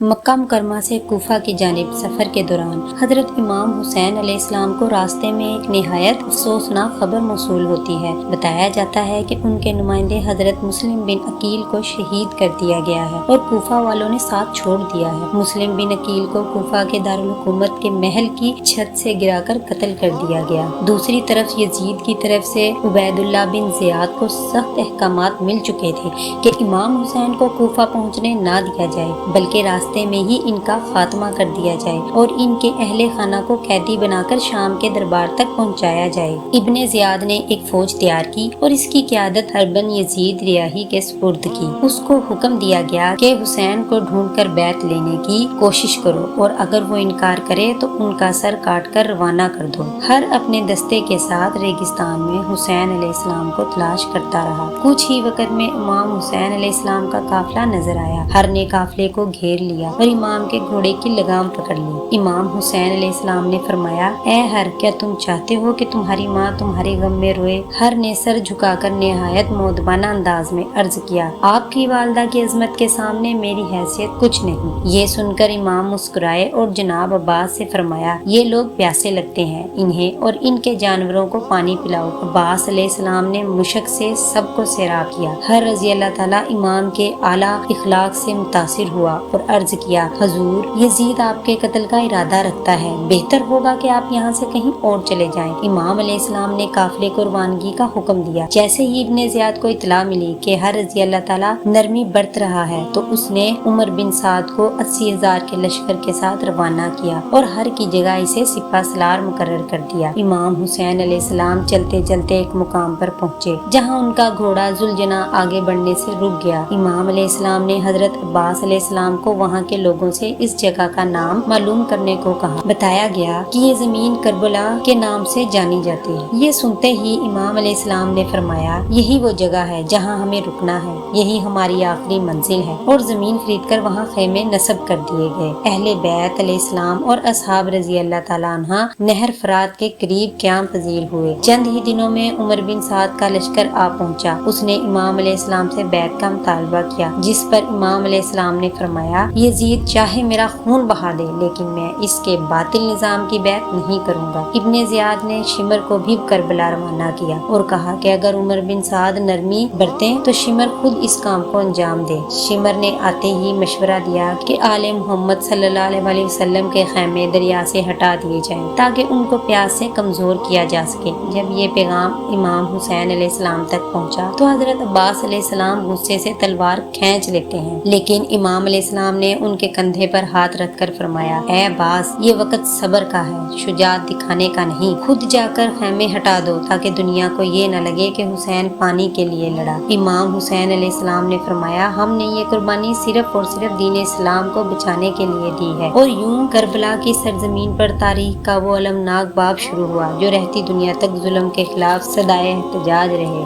مکہ مکرمہ سے کوفہ کی جانب سفر کے دوران حضرت امام حسین علیہ السلام کو راستے میں ایک نہایت افسوسناک خبر موصول ہوتی ہے۔ بتایا جاتا ہے کہ ان کے نمائندے حضرت مسلم بن عقیل کو شہید کر دیا گیا ہے اور کوفہ والوں نے ساتھ چھوڑ دیا ہے۔ مسلم بن عقیل کو کوفہ کے دارالحکومت کے محل کی چھت سے گرا کر قتل کر دیا گیا۔ دوسری طرف یزید کی طرف سے عبید اللہ بن زیاد کو سخت احکامات مل چکے تھے کہ امام حسین کو کوفہ پہنچنے نہ دیا جائے، بلکہ راستے میں ہی ان کا خاتمہ کر دیا جائے اور ان کے اہل خانہ کو قیدی بنا کر شام کے دربار تک پہنچایا جائے۔ ابن زیاد نے ایک فوج تیار کی اور اس کی قیادت اربن یزید ریاحی کے سپرد کی۔ اس کو حکم دیا گیا کہ حسین کو ڈھونڈ کر بیعت لینے کی کوشش کرو اور اگر وہ انکار کرے تو ان کا سر کاٹ کر روانہ کر دو۔ ہر اپنے دستے کے ساتھ ریگستان میں حسین علیہ السلام کو تلاش کرتا رہا۔ کچھ ہی وقت میں امام حسین علیہ السلام کا قافلہ نظر آیا۔ ہر نے قافلے کو گھیر لیا اور امام کے گھوڑے کی لگام پکڑ لی۔ امام حسین علیہ السلام نے فرمایا، اے ہر، کیا تم چاہتے ہو کہ تمہاری ماں تمہارے غم میں روئے؟ ہر نے سر جھکا کر نہایت مؤدبانہ انداز میں عرض کیا، آپ کی والدہ کی عظمت کے سامنے میری حیثیت کچھ نہیں۔ یہ سن کر امام مسکرائے اور جناب عباس سے فرمایا، یہ لوگ پیاسے لگتے ہیں، انہیں اور ان کے جانوروں کو پانی پلاؤ۔ عباس علیہ السلام نے مشک سے سب کو سیراب کیا۔ ہر رضی اللہ تعالیٰ امام کے اعلیٰ اخلاق سے متاثر ہوا اور عرض کیا، حضور، یزید آپ کے قتل کا ارادہ رکھتا ہے، بہتر ہوگا کہ آپ یہاں سے کہیں اور چلے جائیں۔ امام علیہ السلام نے قافلے کو روانگی کا حکم دیا۔ جیسے ہی ابن زیاد کو اطلاع ملی کہ ہر رضی اللہ تعالیٰ نرمی برت رہا ہے تو اس نے عمر بن سعد کو 80,000 کے لشکر کے ساتھ روانہ کیا اور ہر کی جگہ اسے سپہ سالار مقرر کر دیا۔ امام حسین علیہ السلام چلتے چلتے ایک مقام پر پہنچے جہاں ان کا گھوڑا ذوالجناح آگے بڑھنے سے رک گیا۔ امام علیہ السلام نے حضرت عباس علیہ السلام کو وہاں کے لوگوں سے اس جگہ کا نام معلوم کرنے کو کہا۔ بتایا گیا کہ یہ زمین کربلا کے نام سے جانی جاتی ہے۔ یہ سنتے ہی امام علیہ السلام نے فرمایا، یہی وہ جگہ ہے جہاں ہمیں رکنا ہے، یہی ہماری آخری منزل ہے، اور زمین خرید کر وہاں خیمے نصب کر دیے گئے۔ اہل بیت علیہ السلام اور اصحاب رضی اللہ تعالیٰ عنہ نہر فرات کے قریب قیام پذیر ہوئے۔ چند ہی دنوں میں عمر بن سعد کا لشکر آ پہنچا۔ اس نے امام علیہ السلام سے بیعت کا مطالبہ کیا، جس پر امام علیہ السلام نے فرمایا، یزید چاہے میرا خون بہا دے لیکن میں اس کے باطل نظام کی بیعت نہیں کروں گا۔ ابن زیاد نے شمر کو بھی کربلا روانہ کیا اور کہا کہ اگر عمر بن سعد نرمی برتیں تو شمر خود اس کام کو انجام دے۔ شمر نے آتے ہی مشورہ دیا کہ آل محمد صلی اللہ علیہ وسلم کے خیمے دریا سے ہٹا دیے جائیں تاکہ ان کو پیاس سے کمزور کیا جا سکے۔ جب یہ پیغام امام حسین علیہ السلام تک پہنچا تو حضرت عباس علیہ السلام غصے سے تلوار کھینچ لیتے ہیں، لیکن امام علیہ السلام نے ان کے کندھے پر ہاتھ رکھ کر فرمایا، اے عباس، یہ وقت صبر کا ہے، شجاعت دکھانے کا نہیں۔ خود جا کر خیمے ہٹا دو تاکہ دنیا کو یہ نہ لگے کہ حسین پانی کے لیے لڑا۔ امام حسین علیہ السلام نے فرمایا، ہم نے یہ قربانی صرف اور صرف دین اسلام کو بچانے کے لیے دی ہے۔ اور یوں کربلا کی سرزمین پر تاریخ کا وہ المناک باب شروع ہوا جو رہتی دنیا تک ظلم کے خلاف صدائے احتجاج رہے۔